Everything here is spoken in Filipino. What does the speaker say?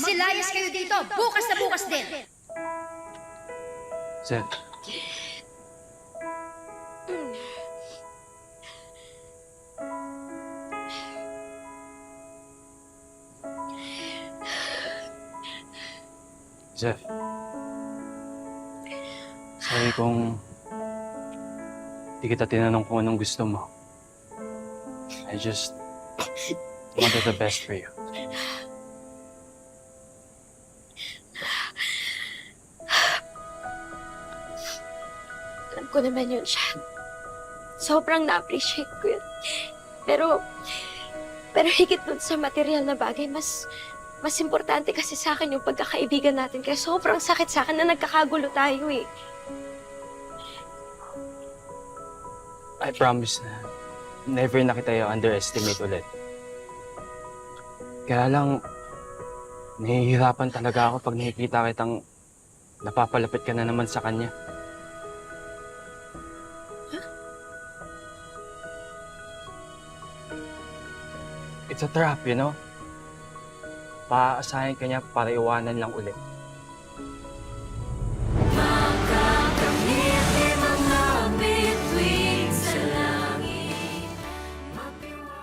Magsilayas kayo dito, bukas na bukas din. Sir. Jeff. Sorry kung di kita tinanong kung anong gusto mo. I just wanted the best for you. Alam ko naman yun, Sean. Sobrang na-appreciate ko yun. Pero higit dun sa material na bagay, mas importante kasi sa akin yung pagkakaibigan natin. Kaya sobrang sakit sa akin na nagkakagulo tayo eh. I promise na never na kita yung underestimate ulit. Kaya lang, nahihirapan talaga ako pag nakikita kitang napapalapit ka na naman sa kanya. It's a trap, you know? Paaasahin ka niya para iwanan lang ulit.